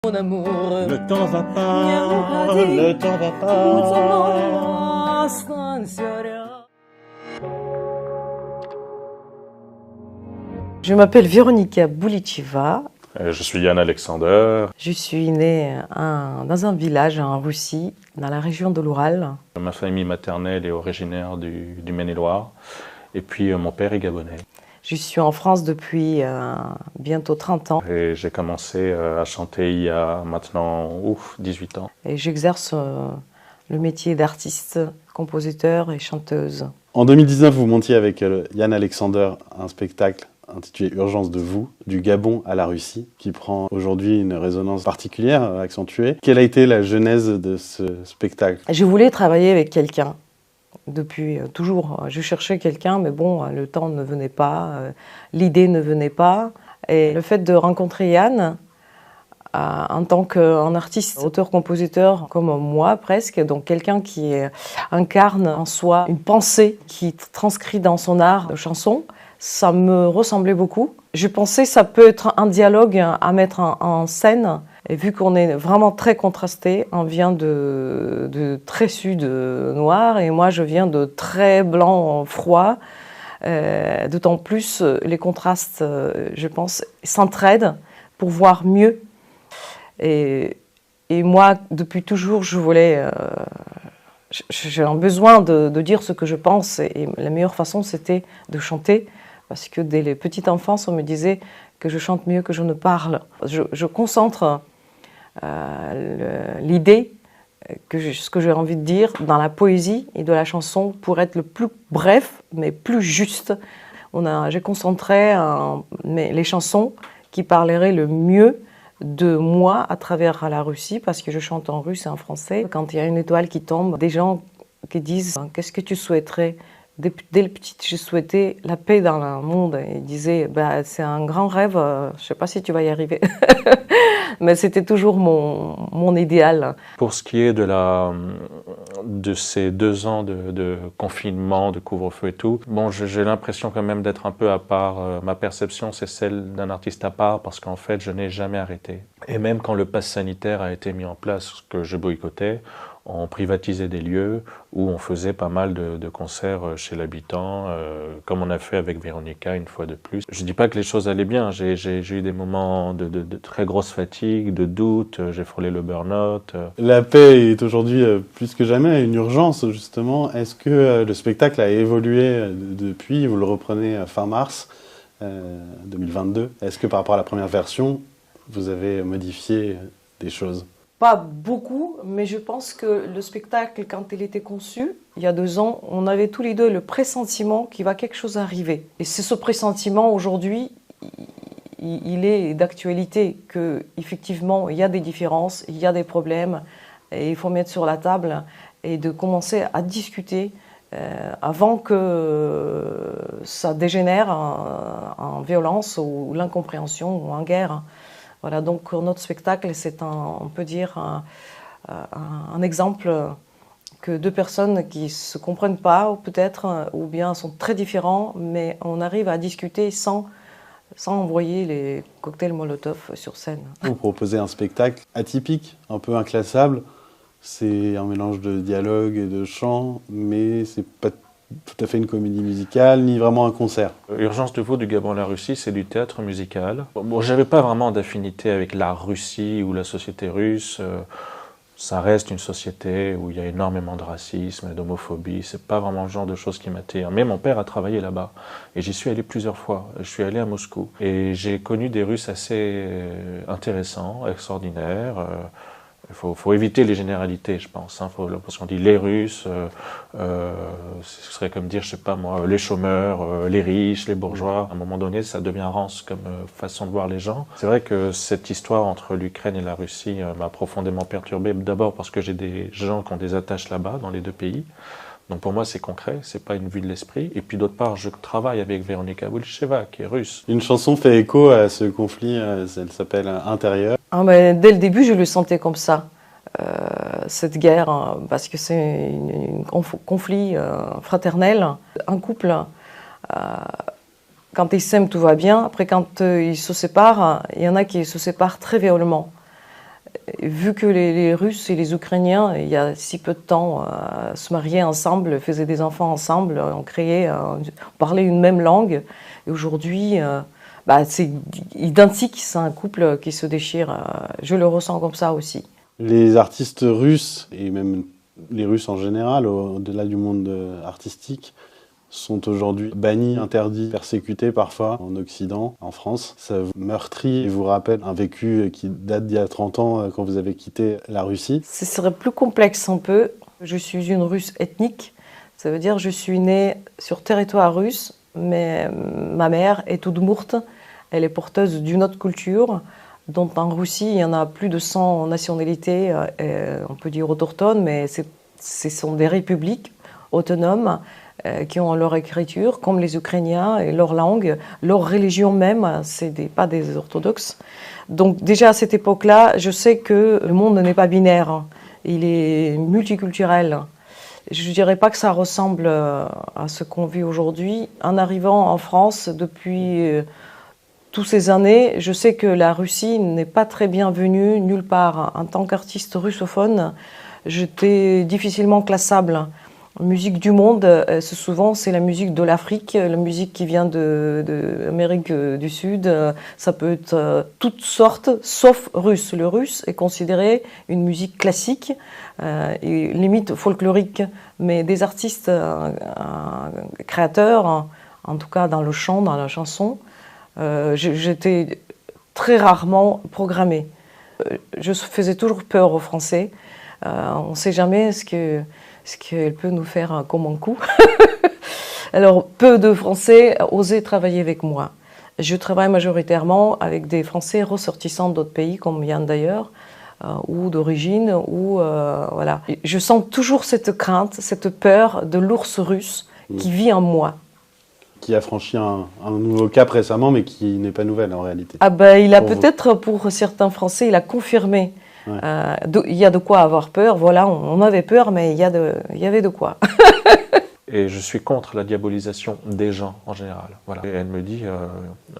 Mon amour, le temps va pas, le temps va pas. Je m'appelle Véronika Boulicheva. Je suis Yann Alexander. Je suis née dans un village en Russie, dans la région de l'Oural. Ma famille maternelle est originaire du Maine-et-Loire. Et puis mon père est gabonais. Je suis en France depuis bientôt 30 ans. Et j'ai commencé à chanter il y a maintenant 18 ans. Et j'exerce le métier d'artiste, compositeur et chanteuse. En 2019, vous montiez avec Yann Alexander un spectacle intitulé Urgence de vous, du Gabon à la Russie, qui prend aujourd'hui une résonance particulière, accentuée. Quelle a été la genèse de ce spectacle? Je voulais travailler avec quelqu'un. Depuis toujours, je cherchais quelqu'un, mais bon, le temps ne venait pas, l'idée ne venait pas. Et le fait de rencontrer Yann, en tant qu'un artiste, auteur-compositeur comme moi presque, donc quelqu'un qui incarne en soi une pensée qui transcrit dans son art de chanson, ça me ressemblait beaucoup. Je pensais que ça peut être un dialogue à mettre en scène. Et vu qu'on est vraiment très contrasté, on vient de très sud noir et moi je viens de très blanc froid. D'autant plus les contrastes, je pense, s'entraident pour voir mieux. Et moi, depuis toujours, je voulais... j'ai un besoin de dire ce que je pense et la meilleure façon, c'était de chanter. Parce que dès les petites enfances, on me disait que je chante mieux que je ne parle. Je concentre l'idée, ce que j'ai envie de dire, dans la poésie et de la chanson pour être le plus bref, mais plus juste. J'ai concentré les chansons qui parleraient le mieux de moi à travers la Russie, parce que je chante en russe et en français. Quand il y a une étoile qui tombe, des gens qui disent « Qu'est-ce que tu souhaiterais ?» Dès le petit, j'ai souhaité la paix dans le monde. Ils disaient bah, « C'est un grand rêve, je ne sais pas si tu vas y arriver. » Mais c'était toujours mon idéal. Pour ce qui est de ces 2 ans de confinement, de couvre-feu et tout, bon, j'ai l'impression quand même d'être un peu à part. Ma perception, c'est celle d'un artiste à part, parce qu'en fait, je n'ai jamais arrêté. Et même quand le pass sanitaire a été mis en place, que je boycottais, on privatisait des lieux où on faisait pas mal de concerts chez l'habitant, comme on a fait avec Véronika une fois de plus. Je dis pas que les choses allaient bien, j'ai eu des moments de très grosse fatigue, de doute, j'ai frôlé le burn-out. La paix est aujourd'hui plus que jamais une urgence, justement. Est-ce que le spectacle a évolué depuis? Vous le reprenez fin mars 2022. Est-ce que par rapport à la première version, vous avez modifié des choses? Pas beaucoup, mais je pense que le spectacle, quand il était conçu, il y a 2 ans, on avait tous les deux le pressentiment qu'il va quelque chose arriver. Et c'est ce pressentiment, aujourd'hui, il est d'actualité, qu'effectivement, il y a des différences, il y a des problèmes, et il faut mettre sur la table et de commencer à discuter avant que ça dégénère en violence ou l'incompréhension ou en guerre. Voilà, donc notre spectacle, c'est on peut dire un exemple que 2 personnes qui ne se comprennent pas, peut-être, ou bien sont très différents, mais on arrive à discuter sans envoyer les cocktails Molotov sur scène. Vous proposez un spectacle atypique, un peu inclassable. C'est un mélange de dialogue et de chant, mais c'est pas tout à fait une comédie musicale, ni vraiment un concert. Urgence de vous du Gabon à la Russie, c'est du théâtre musical. Bon, j'avais pas vraiment d'affinité avec la Russie ou la société russe. Ça reste une société où il y a énormément de racisme et d'homophobie. C'est pas vraiment le genre de choses qui m'attirent. Mais mon père a travaillé là-bas et j'y suis allé plusieurs fois. Je suis allé à Moscou et j'ai connu des Russes assez intéressants, extraordinaires. Il faut éviter les généralités, je pense. Parce qu'on dit les Russes, ce serait comme dire, je sais pas moi, les chômeurs, les riches, les bourgeois. À un moment donné, ça devient rance comme façon de voir les gens. C'est vrai que cette histoire entre l'Ukraine et la Russie m'a profondément perturbé. D'abord parce que j'ai des gens qui ont des attaches là-bas, dans les 2 pays. Donc pour moi, c'est concret, c'est pas une vue de l'esprit. Et puis d'autre part, je travaille avec Véronika Boulicheva, qui est russe. Une chanson fait écho à ce conflit, elle s'appelle Intérieur. Ah ben, dès le début, je le sentais comme ça, cette guerre, parce que c'est un conflit fraternel. Un couple, quand ils s'aiment, tout va bien. Après, quand ils se séparent, il y en a qui se séparent très violemment. Vu que les Russes et les Ukrainiens, il y a si peu de temps, se mariaient ensemble, faisaient des enfants ensemble, on parlait une même langue. Et aujourd'hui, c'est identique, c'est un couple qui se déchire. Je le ressens comme ça aussi. Les artistes russes, et même les Russes en général, au-delà du monde artistique, sont aujourd'hui bannis, interdits, persécutés parfois en Occident, en France. Ça vous meurtrit et vous rappelle un vécu qui date d'il y a 30 ans quand vous avez quitté la Russie. Ce serait plus complexe un peu. Je suis une Russe ethnique, ça veut dire que je suis née sur territoire russe, mais ma mère est udmourte, elle est porteuse d'une autre culture, dont en Russie il y en a plus de 100 nationalités, on peut dire autochtones, mais ce sont des républiques autonomes qui ont leur écriture, comme les Ukrainiens, et leur langue, leur religion même, pas des orthodoxes. Donc déjà à cette époque-là, je sais que le monde n'est pas binaire, il est multiculturel. Je ne dirais pas que ça ressemble à ce qu'on vit aujourd'hui. En arrivant en France depuis toutes ces années, je sais que la Russie n'est pas très bienvenue nulle part. En tant qu'artiste russophone, j'étais difficilement classable. Musique du monde, souvent c'est la musique de l'Afrique, la musique qui vient de l'Amérique du Sud, ça peut être toutes sortes, sauf russe. Le russe est considéré une musique classique, et limite folklorique, mais des artistes créateurs, en tout cas dans le chant, dans la chanson, j'étais très rarement programmée. Je faisais toujours peur aux Français, on ne sait jamais ce qu'elle peut nous faire comme un coup. Alors, peu de Français osaient travailler avec moi. Je travaille majoritairement avec des Français ressortissants d'autres pays, comme Yann d'ailleurs, ou d'origine, voilà. Je sens toujours cette crainte, cette peur de l'ours russe qui vit en moi. Qui a franchi un nouveau cap récemment, mais qui n'est pas nouvelle en réalité. Il a peut-être, pour certains Français, il a confirmé. Ouais. Il y a de quoi avoir peur, voilà, on avait peur, mais il y avait de quoi. Et je suis contre la diabolisation des gens en général. Voilà. Et elle me dit,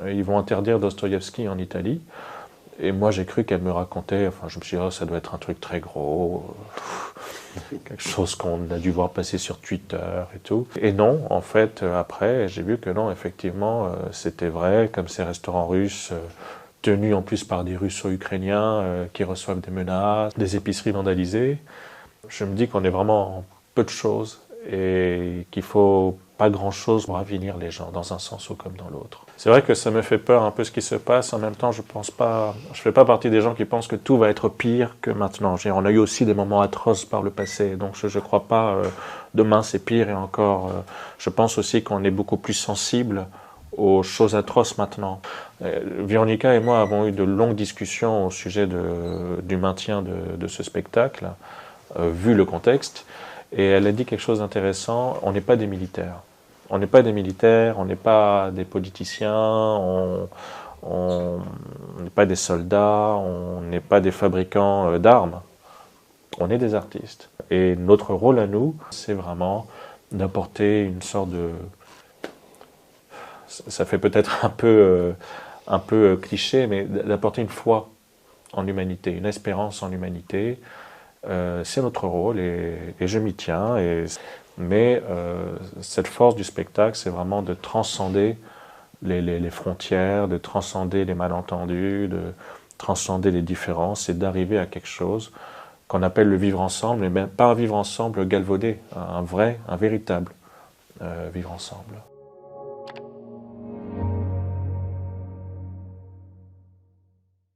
ils vont interdire Dostoïevski en Italie. Et moi j'ai cru qu'elle me racontait, enfin je me suis dit, ça doit être un truc très gros, quelque chose qu'on a dû voir passer sur Twitter et tout. Et non, en fait, après, j'ai vu que non, effectivement, c'était vrai, comme ces restaurants russes, tenus en plus par des Russo-Ukrainiens qui reçoivent des menaces, des épiceries vandalisées. Je me dis qu'on est vraiment en peu de choses et qu'il faut pas grand-chose pour ravinir les gens, dans un sens ou comme dans l'autre. C'est vrai que ça me fait peur un peu ce qui se passe. En même temps, je fais pas partie des gens qui pensent que tout va être pire que maintenant. On a eu aussi des moments atroces par le passé, donc je crois pas demain c'est pire et encore. Je pense aussi qu'on est beaucoup plus sensible aux choses atroces maintenant. Véronica et moi avons eu de longues discussions au sujet du maintien de ce spectacle, vu le contexte, et elle a dit quelque chose d'intéressant, on n'est pas des militaires. On n'est pas des militaires, on n'est pas des politiciens, on n'est pas des soldats, on n'est pas des fabricants d'armes, on est des artistes. Et notre rôle à nous, c'est vraiment d'apporter une sorte de... Ça fait peut-être un peu cliché, mais d'apporter une foi en l'humanité, une espérance en l'humanité. C'est notre rôle et je m'y tiens. Mais cette force du spectacle, c'est vraiment de transcender les frontières, de transcender les malentendus, de transcender les différences et d'arriver à quelque chose qu'on appelle le vivre ensemble, mais pas un vivre ensemble galvaudé, un véritable vivre ensemble.